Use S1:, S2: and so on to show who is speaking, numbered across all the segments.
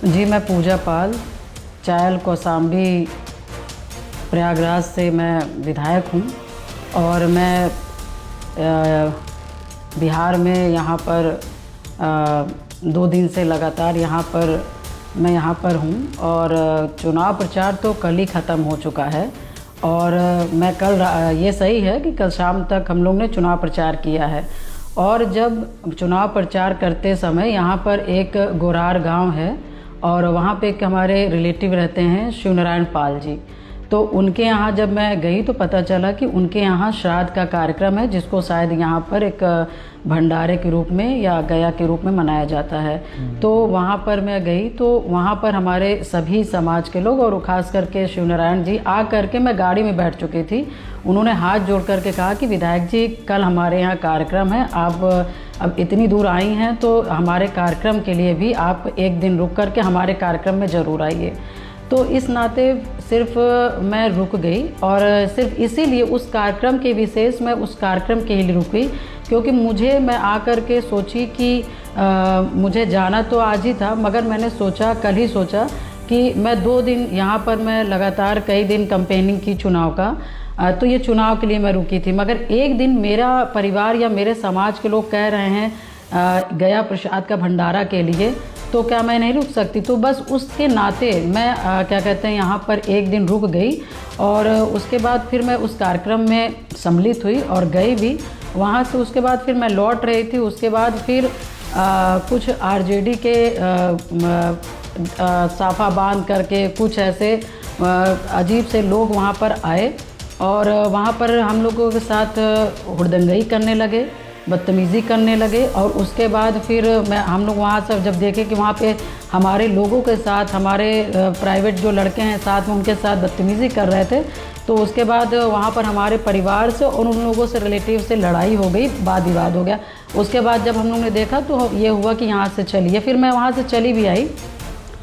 S1: जी, मैं पूजा पाल, चायल कौसाम्बी प्रयागराज से मैं विधायक हूँ और मैं बिहार में यहाँ पर 2 दिन से लगातार मैं यहाँ पर हूँ और चुनाव प्रचार तो कल ही ख़त्म हो चुका है। और मैं ये सही है कि कल शाम तक हम लोग ने चुनाव प्रचार किया है। और जब चुनाव प्रचार करते समय यहाँ पर एक गोरार गांव है और वहाँ पे एक हमारे रिलेटिव रहते हैं शिवनारायण पाल जी। तो उनके यहाँ जब मैं गई तो पता चला कि उनके यहाँ श्राद्ध का कार्यक्रम है, जिसको शायद यहाँ पर एक भंडारे के रूप में या गया के रूप में मनाया जाता है। तो वहाँ पर मैं गई तो वहाँ पर हमारे सभी समाज के लोग और ख़ास करके शिवनारायण जी आ करके, मैं गाड़ी में बैठ चुकी थी, उन्होंने हाथ जोड़ करके कहा कि विधायक जी कल हमारे यहाँ कार्यक्रम है, आप अब इतनी दूर आई हैं तो हमारे कार्यक्रम के लिए भी आप एक दिन रुक करके हमारे कार्यक्रम में ज़रूर आइए। तो इस नाते सिर्फ मैं रुक गई और सिर्फ इसीलिए उस कार्यक्रम के विशेष मैं उस कार्यक्रम के लिए रुक गई, क्योंकि मैं आकर के सोची कि मुझे जाना तो आज ही था, मगर मैंने सोचा, कल ही सोचा कि मैं 2 दिन यहाँ पर मैं लगातार कई दिन कैंपेनिंग की चुनाव का, तो ये चुनाव के लिए मैं रुकी थी। मगर एक दिन मेरा परिवार या मेरे समाज के लोग कह रहे हैं गया प्रसाद का भंडारा के लिए, तो क्या मैं नहीं रुक सकती? तो बस उसके नाते मैं क्या कहते हैं यहाँ पर एक दिन रुक गई और उसके बाद फिर मैं उस कार्यक्रम में सम्मिलित हुई और गई भी वहाँ से। उसके बाद फिर मैं लौट रही थी, उसके बाद फिर कुछ आरजेडी के साफा बांध करके कुछ ऐसे अजीब से लोग वहाँ पर आए और वहाँ पर हम लोगों के साथ हुड़दंगई करने लगे, बदतमीज़ी करने लगे। और उसके बाद फिर हम लोग वहाँ से जब देखे कि वहाँ पे हमारे लोगों के साथ, हमारे प्राइवेट जो लड़के हैं साथ में, उनके साथ बदतमीज़ी कर रहे थे, तो उसके बाद वहाँ पर हमारे परिवार से और उन लोगों से, रिलेटिव से लड़ाई हो गई, वाद विवाद हो गया। उसके बाद जब हम लोग ने देखा तो ये हुआ कि यहाँ से चलिए। फिर मैं वहाँ से चली भी आई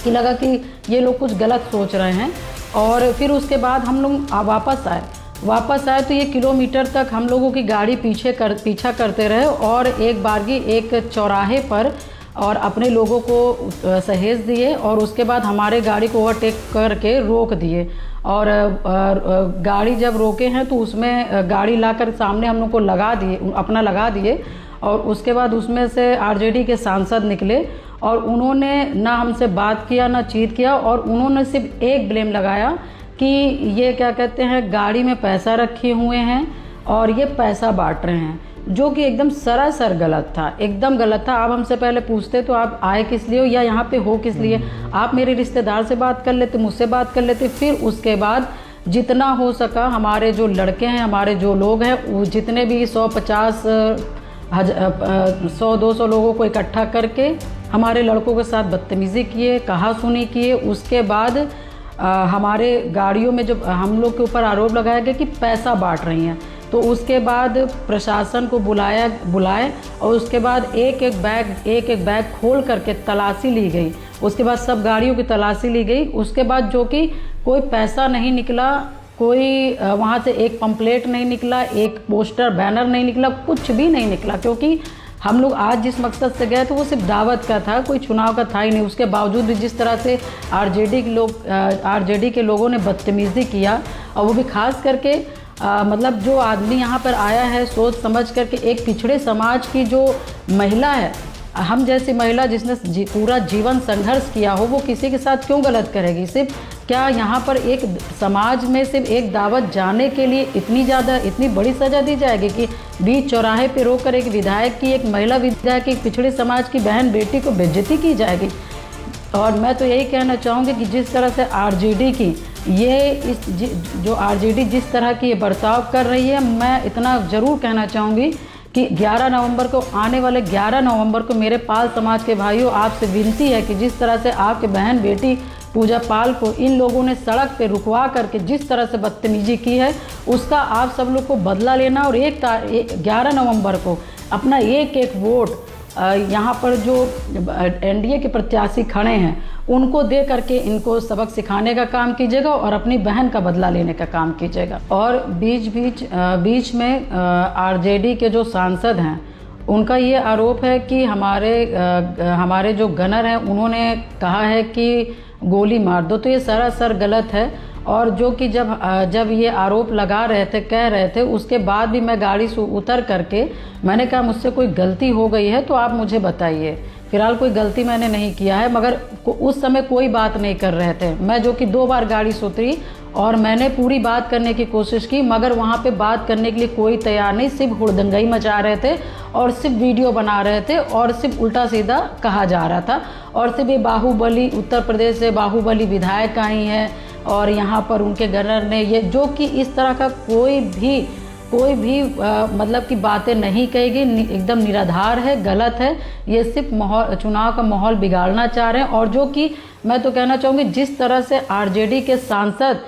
S1: कि लगा कि ये लोग कुछ गलत सोच रहे हैं। और फिर उसके बाद हम लोग वापस आए तो ये किलोमीटर तक हम लोगों की गाड़ी पीछा करते रहे और एक बारगी एक चौराहे पर और अपने लोगों को सहेज दिए और उसके बाद हमारे गाड़ी को ओवरटेक करके रोक दिए। और गाड़ी जब रोके हैं तो उसमें गाड़ी लाकर सामने हम लोग को लगा दिए और उसके बाद उसमें से आरजेडी के सांसद निकले और उन्होंने ना हमसे बात किया, ना चीत किया, और उन्होंने सिर्फ एक ब्लेम लगाया कि ये क्या कहते हैं गाड़ी में पैसा रखे हुए हैं और ये पैसा बांट रहे हैं, जो कि एकदम सरासर गलत था, एकदम गलत था। आप हमसे पहले पूछते तो आप आए किस लिए हो या यहाँ पे हो किस लिए? आप मेरे रिश्तेदार से बात कर लेते, मुझसे बात कर लेते। फिर उसके बाद जितना हो सका हमारे जो लड़के हैं, हमारे जो लोग हैं, वो जितने भी 100-200 लोगों को इकट्ठा करके हमारे लड़कों के साथ बदतमीज़ी किए, कहा सुनी किए। उसके बाद हमारे गाड़ियों में जब हम लोग के ऊपर आरोप लगाया गया कि पैसा बांट रही हैं, तो उसके बाद प्रशासन को बुलाए और उसके बाद एक एक बैग खोल करके तलाशी ली गई। उसके बाद सब गाड़ियों की तलाशी ली गई। उसके बाद जो कि कोई पैसा नहीं निकला, कोई वहाँ से एक पंपलेट नहीं निकला, एक पोस्टर बैनर नहीं निकला, कुछ भी नहीं निकला, क्योंकि हम लोग आज जिस मकसद से गए तो वो सिर्फ दावत का था, कोई चुनाव का था ही नहीं। उसके बावजूद भी जिस तरह से आरजेडी के लोगों ने बदतमीज़ी किया, और वो भी खास करके मतलब जो आदमी यहाँ पर आया है सोच समझ करके, एक पिछड़े समाज की जो महिला है, हम जैसी महिला जिसने पूरा जीवन संघर्ष किया हो, वो किसी के साथ क्यों गलत करेगी? सिर्फ क्या यहाँ पर एक समाज में सिर्फ एक दावत जाने के लिए इतनी बड़ी सज़ा दी जाएगी कि बीच चौराहे पे रोककर एक विधायक की, एक महिला विधायक की, पिछड़े समाज की बहन बेटी को बेइज्जती की जाएगी? और मैं तो यही कहना चाहूँगी कि जिस तरह से आरजेडी की जो आरजेडी जिस तरह की ये बर्ताव कर रही है, मैं इतना ज़रूर कहना चाहूँगी कि 11 नवंबर को, आने वाले 11 नवंबर को मेरे पाल समाज के भाइयों, आपसे विनती है कि जिस तरह से आपके बहन बेटी पूजा पाल को इन लोगों ने सड़क पे रुकवा करके जिस तरह से बदतमीजी की है, उसका आप सब लोग को बदला लेना और 11 नवंबर को अपना एक वोट यहाँ पर जो एनडीए के प्रत्याशी खड़े हैं उनको दे करके इनको सबक सिखाने का काम कीजिएगा और अपनी बहन का बदला लेने का काम कीजिएगा। और बीच में आरजेडी के जो सांसद हैं उनका ये आरोप है कि हमारे जो गनर हैं उन्होंने कहा है कि गोली मार दो, तो ये सरासर गलत है। और जो कि जब ये आरोप लगा रहे थे, कह रहे थे, उसके बाद भी मैं गाड़ी से उतर करके मैंने कहा मुझसे कोई गलती हो गई है तो आप मुझे बताइए। फिलहाल कोई गलती मैंने नहीं किया है, मगर उस समय कोई बात नहीं कर रहे थे। मैं जो कि 2 बार गाड़ी से उतरी और मैंने पूरी बात करने की कोशिश की, मगर वहाँ पे बात करने के लिए कोई तैयार नहीं, सिर्फ हुड़दंगई मचा रहे थे और सिर्फ वीडियो बना रहे थे और सिर्फ उल्टा सीधा कहा जा रहा था। और सिर्फ ये बाहुबली, उत्तर प्रदेश से बाहुबली विधायक आई हैं और यहाँ पर उनके गवर्नर ने ये, जो कि इस तरह का कोई भी मतलब कि बातें नहीं कहेगी, एकदम निराधार है, गलत है। ये सिर्फ चुनाव का माहौल बिगाड़ना चाह रहे हैं। और जो कि मैं तो कहना चाहूँगी, जिस तरह से आरजेडी के सांसद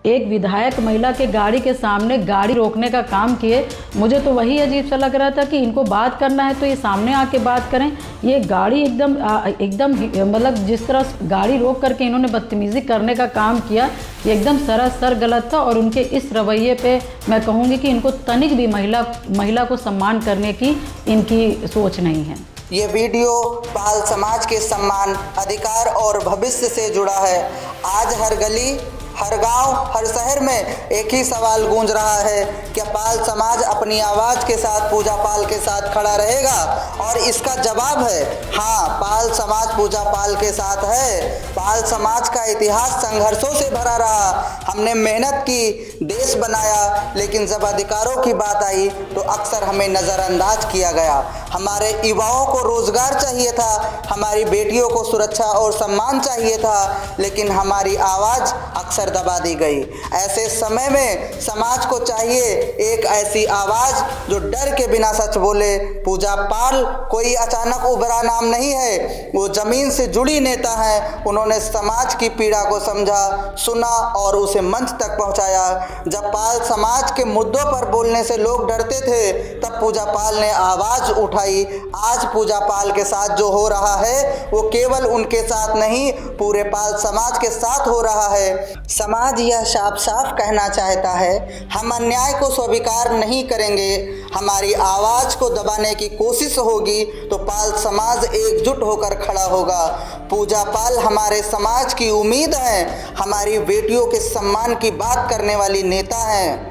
S1: एक विधायक महिला के गाड़ी के सामने गाड़ी रोकने का काम किए, मुझे तो वही अजीब सा लग रहा था कि इनको बात करना है तो ये सामने आके बात करें। ये गाड़ी एकदम मतलब जिस तरह गाड़ी रोक करके इन्होंने बदतमीज़ी करने का काम किया, ये एकदम सरासर गलत था। और उनके इस रवैये पे मैं कहूँगी कि इनको तनिक भी महिला को सम्मान करने की इनकी सोच नहीं है।
S2: ये वीडियो पाल समाज के सम्मान, अधिकार और भविष्य से जुड़ा है। आज हर गली, हर गांव, हर शहर में एक ही सवाल गूंज रहा है, क्या पाल समाज अपनी आवाज़ के साथ पूजा पाल के साथ खड़ा रहेगा? और इसका जवाब है हाँ, पाल समाज पूजा पाल के साथ है। पाल समाज का इतिहास संघर्षों से भरा रहा। हमने मेहनत की, देश बनाया, लेकिन जब अधिकारों की बात आई तो अक्सर हमें नज़रअंदाज किया गया। हमारे युवाओं को रोजगार चाहिए था, हमारी बेटियों को सुरक्षा और सम्मान चाहिए था, लेकिन हमारी आवाज़ अक्सर दबा दी गई। ऐसे समय में समाज को चाहिए एक ऐसी आवाज़ जो डर के बिना सच बोले। पूजा पाल कोई अचानक उभरा नाम नहीं है, वो ज़मीन से जुड़ी नेता हैं। उन्होंने समाज की पीड़ा को समझा, सुना और उसे मंच तक पहुंचाया। जब पाल समाज के मुद्दों पर बोलने से लोग डरते थे, तब पूजा पाल ने आवाज़ उठाई। आज पूजा पाल के साथ जो हो रहा है वो केवल उनके साथ नहीं, पूरे पाल समाज के साथ हो रहा है। समाज यह साफ साफ कहना चाहता है, हम अन्याय को स्वीकार नहीं करेंगे। हमारी आवाज़ को दबाने की कोशिश होगी तो पाल समाज एकजुट होकर खड़ा होगा। पूजा पाल हमारे समाज की उम्मीद है, हमारी बेटियों के सम्मान की बात करने वाली नेता हैं।